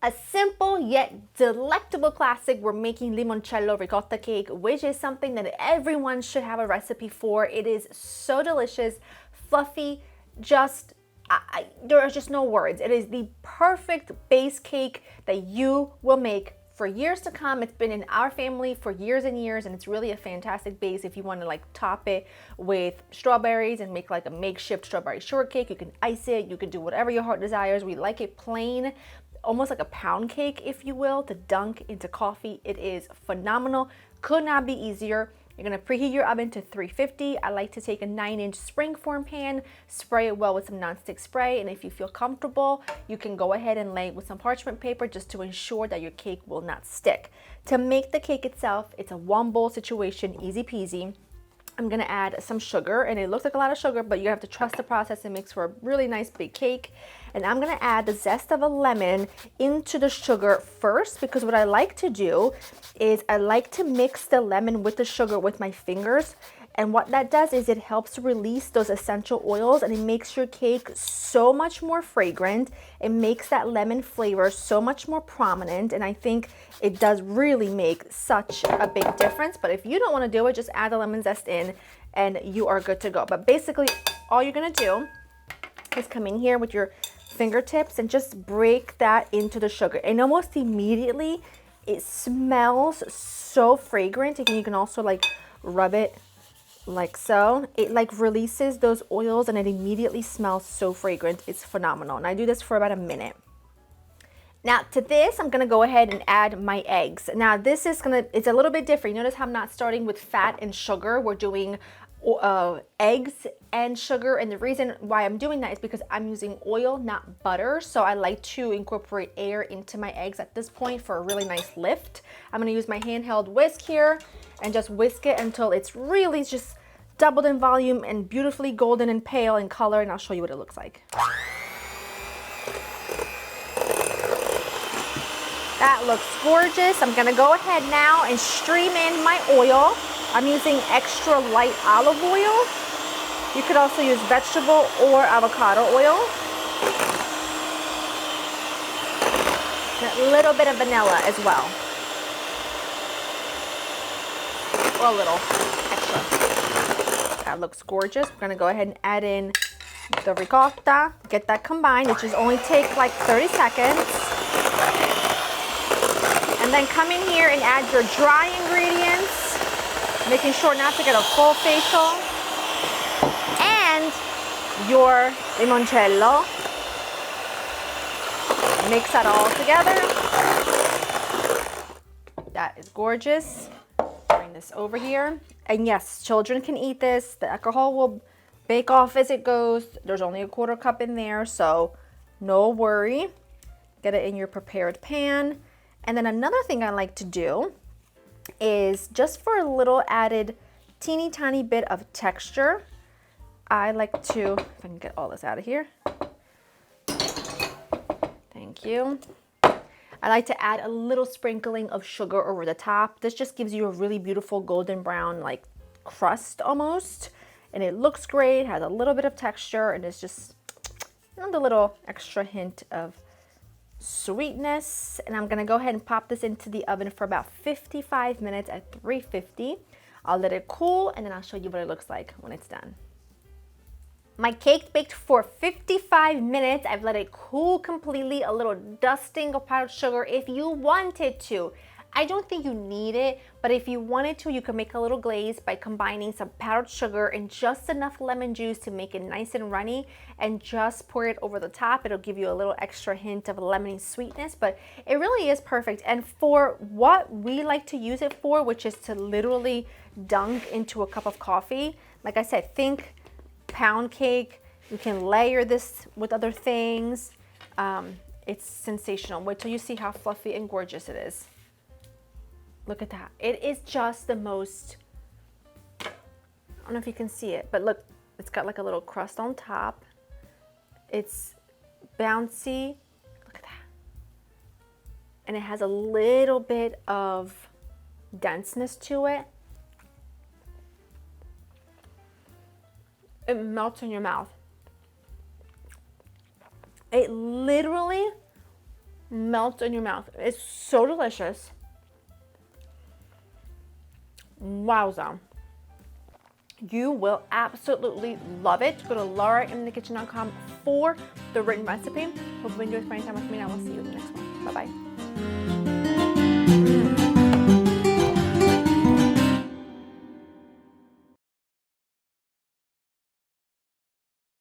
A simple yet delectable classic, we're making limoncello ricotta cake, which is something that everyone should have a recipe for. It is so delicious, fluffy, just, there are just no words. It is the perfect base cake that you will make for years to come. It's been in our family for years and years, and it's really a fantastic base if you want to like top it with strawberries and make like a makeshift strawberry shortcake. You can ice it, you can do whatever your heart desires. We like it plain, almost like a pound cake, if you will, to dunk into coffee. It is phenomenal. Could not be easier. You're gonna preheat your oven to 350. I like to take a 9-inch springform pan, spray it well with some nonstick spray, and if you feel comfortable, you can go ahead and lay it with some parchment paper just to ensure that your cake will not stick. To make the cake itself, it's a one bowl situation, easy peasy. I'm gonna add some sugar, and it looks like a lot of sugar, but you have to trust the process. It makes for a really nice big cake. And I'm gonna add the zest of a lemon into the sugar first, because what I like to do is I like to mix the lemon with the sugar with my fingers. And what that does is it helps release those essential oils, and it makes your cake so much more fragrant. It makes that lemon flavor so much more prominent, and I think it does really make such a big difference. But if you don't want to do it, just add the lemon zest in and you are good to go. But basically all you're gonna do is come in here with your fingertips and just break that into the sugar, and almost immediately it smells so fragrant. And you can also like rub it like so. It like releases those oils, and it immediately smells so fragrant. It's phenomenal. And I do this for about a minute. Now to this, I'm gonna go ahead and add my eggs. Now this is it's a little bit different. You notice how I'm not starting with fat and sugar. We're doing eggs and sugar, and the reason why I'm doing that is because I'm using oil, not butter. So I like to incorporate air into my eggs at this point for a really nice lift. I'm gonna use my handheld whisk here and just whisk it until it's really just doubled in volume and beautifully golden and pale in color, and I'll show you what it looks like. That looks gorgeous. I'm gonna go ahead now and stream in my oil. I'm using extra light olive oil. You could also use vegetable or avocado oil. And a little bit of vanilla as well. Or a little extra. That looks gorgeous. We're gonna go ahead and add in the ricotta, get that combined. It just only takes like 30 seconds. And then come in here and add your dry ingredients, making sure not to get a full facial, and your limoncello. Mix that all together. That is gorgeous. Bring this over here. And yes, children can eat this. The alcohol will bake off as it goes. There's only a 1/4 cup in there, so no worry. Get it in your prepared pan. And then another thing I like to do is, just for a little added teeny tiny bit of texture, I like to, if I can get all this out of here. Thank you. I like to add a little sprinkling of sugar over the top. This just gives you a really beautiful golden brown like crust almost. And it looks great, has a little bit of texture, and it's just another little extra hint of sweetness. And I'm gonna go ahead and pop this into the oven for about 55 minutes at 350. I'll let it cool, and then I'll show you what it looks like when it's done. My cake baked for 55 minutes. I've let it cool completely. A little dusting of powdered sugar if you wanted to. I don't think you need it, but if you wanted to, you could make a little glaze by combining some powdered sugar and just enough lemon juice to make it nice and runny, and just pour it over the top. It'll give you a little extra hint of lemony sweetness, but it really is perfect. And for what we like to use it for, which is to literally dunk into a cup of coffee, like I said, think pound cake. You can layer this with other things. It's sensational. Wait till you see how fluffy and gorgeous it is. Look at that. It is just the most, I don't know if you can see it, but look, it's got like a little crust on top. It's bouncy. Look at that. And it has a little bit of denseness to it. It melts in your mouth. It literally melts in your mouth. It's so delicious. Wowza. You will absolutely love it. Go to laurainthekitchen.com for the written recipe. Hope you enjoyed spending time with me, and I will see you in the next one. Bye-bye.